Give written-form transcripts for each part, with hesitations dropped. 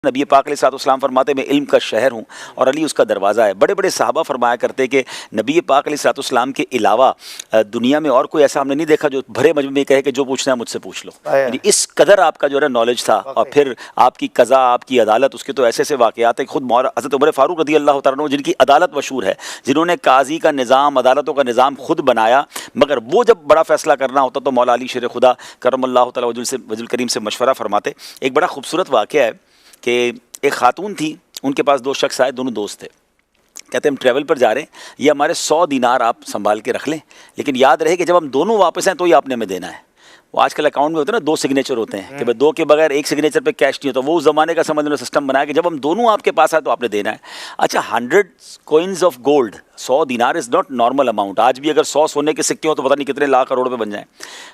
نبی پاک علیہ الصلوۃ والسلام فرماتے میں علم کا شہر ہوں اور علی اس کا دروازہ ہے۔ بڑے بڑے صحابہ فرمایا کرتے کہ نبی پاک علیہ الصلوۃ والسلام کے علاوہ دنیا میں اور کوئی ایسا ہم نے نہیں دیکھا جو بھرے مجمع میں کہے کہ جو پوچھنا ہے مجھ سے پوچھ لو۔ یعنی اس قدر آپ کا جو ہے نالج تھا، اور پھر آپ کی قضا، آپ کی عدالت، اس کے تو ایسے ایسے واقعات ہیں۔ خود حضرت عمر فاروق رضی اللہ تعالیٰ عنہ جن کی عدالت مشہور ہے، جنہوں نے قاضی کا نظام، عدالتوں کا نظام خود بنایا، مگر وہ جب بڑا فیصلہ کرنا ہوتا تو مولا علی شیر خدا کرم اللہ تعالیٰ وجہ الکریم سے مشورہ فرماتے۔ ایک بڑا خوبصورت واقعہ ہے کہ ایک خاتون تھی، ان کے پاس دو شخص آئے، دونوں دوست تھے۔ کہتے ہیں ہم ٹریول پر جا رہے ہیں، یہ ہمارے 100 دینار آپ سنبھال کے رکھ لیں، لیکن یاد رہے کہ جب ہم دونوں واپس آئیں تو یہ آپ نے ہمیں دینا ہے۔ وہ آج کل اکاؤنٹ میں ہوتے ہیں نا، 2 سگنیچر ہوتے ہیں کہ بھائی 2 کے بغیر 1 سگنیچر پہ کیش نہیں ہوتا۔ وہ اس زمانے کا سمجھ لو سسٹم بنایا کہ جب ہم دونوں آپ کے پاس آئے تو آپ نے دینا ہے۔ اچھا 100 کوئنز آف گولڈ، 100 دینار از ناٹ نارمل اماؤنٹ۔ آج بھی اگر 100 سونے کے سکے ہوں تو پتہ نہیں کتنے لاکھ کروڑ پہ بن جائیں۔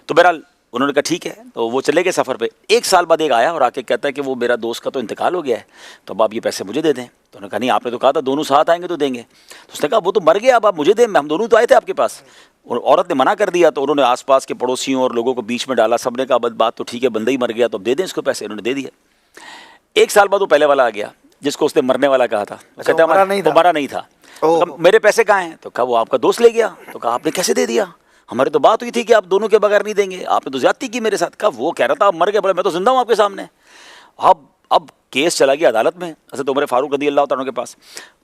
تو بہرحال انہوں نے کہا ٹھیک ہے، تو وہ چلے گئے سفر پہ۔ 1 سال بعد ایک آیا اور آ کے کہتا ہے کہ وہ میرا دوست کا تو انتقال ہو گیا ہے، تو اب آپ یہ پیسے مجھے دے دیں۔ تو انہوں نے کہا نہیں، آپ نے تو کہا تھا دونوں ساتھ آئیں گے تو دیں گے۔ تو اس نے کہا وہ تو مر گیا، اب آپ مجھے دیں، ہم دونوں تو آئے تھے آپ کے پاس۔ اور عورت نے منع کر دیا، تو انہوں نے آس پاس کے پڑوسیوں اور لوگوں کو بیچ میں ڈالا، سب نے کہا بات تو ٹھیک ہے، بندہ ہی مر گیا تو اب دے دیں اس کو پیسے۔ انہوں نے دے دیا۔ 1 سال بعد وہ پہلے والا آ گیا جس کو اس نے مرنے والا کہا تھا، کہتا ہے وہ مرا نہیں تھا۔ میرے پیسے کہاں ہیں؟ تو کہا وہ آپ کا دوست لے گیا۔ تو کہا آپ نے کیسے دے دیا؟ ہماری تو بات ہوئی تھی کہ آپ دونوں کے بغیر نہیں دیں گے، آپ نے تو زیادتی کی میرے ساتھ۔ کہا وہ کہہ رہا تھا آپ مر گئے، بولے میں تو زندہ ہوں آپ کے سامنے۔ اب کیس چلا گیا عدالت میں حضرت عمر فاروق رضی اللہ تعالیٰ عنہ کے پاس۔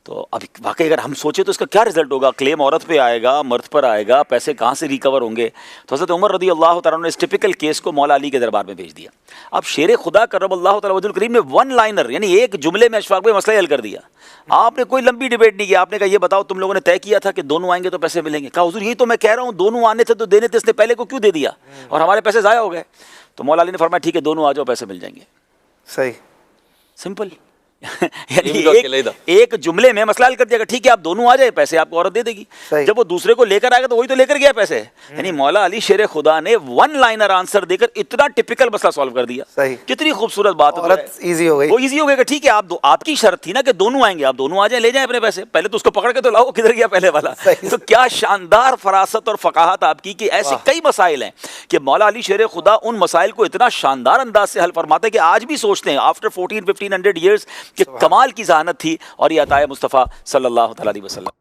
تو اب واقعی اگر ہم سوچیں تو اس کا کیا رزلٹ ہوگا؟ کلیم عورت پہ آئے گا، مرد پر آئے گا، پیسے کہاں سے ریکور ہوں گے؟ تو حضرت عمر رضی اللہ تعالیٰ عنہ نے اس ٹپیکل کیس کو مولا علی کے دربار میں بھیج دیا۔ اب شیر خدا کرم اللہ تعالیٰ وجہ الکریم نے 1 لائنر یعنی ایک جملے میں اشفاق بھائی مسئلہ حل کر دیا۔ آپ نے کوئی لمبی ڈیبیٹ نہیں کیا، آپ نے کہا یہ بتاؤ تم لوگوں نے طے کیا تھا کہ دونوں آئیں گے تو پیسے ملیں گے؟ کہا حضور یہی تو میں کہہ رہا ہوں، دونوں آنے تھے تو دینے تھے، اس نے پہلے کو کیوں دے دیا اور ہمارے پیسے ضائع ہو گئے؟ تو مولا علی نے فرمایا ٹھیک ہے دونوں آ جاؤ، پیسے مل جائیں گے۔ صحیح، سمپل، یعنی ایک جملے میں مسئلہ حل کر دیا کہ ٹھیک ہے آپ دونوں آ جائے، پیسے آپ کو عورت دے دے گی۔ جب وہ دوسرے کو لے کر آئے گا تو وہی تو لے کر گیا پیسے۔ یعنی مولا علی شیر خدا نے 1 لائنر آنسر دے کر اتنا ٹپیکل مسئلہ سالو کر دیا۔ کتنی خوبصورت بات ہے، ایزی ہو گئی۔ وہ ایزی ہو گیا کہ ٹھیک ہے آپ کی شرط تھی نا کہ دونوں آئیں گے، آپ دونوں آ جائیں، لے جائیں اپنے پیسے، پہلے تو اس کو پکڑ کے تو لاؤ کدھر گیا پہلے والا۔ تو کیا شاندار فراست اور فقاہت آپ کی کہ ایسے کئی مسائل ہیں کہ مولا علی شیر خدا ان مسائل کو اتنا شاندار انداز سے حل فرماتے ہیں کہ آج بھی سوچتے ہیں آفٹر 1400-1500 ایئرس کہ کمال کی ذہانت تھی اور یہ عطائے مصطفیٰ صلی اللہ علیہ وسلم۔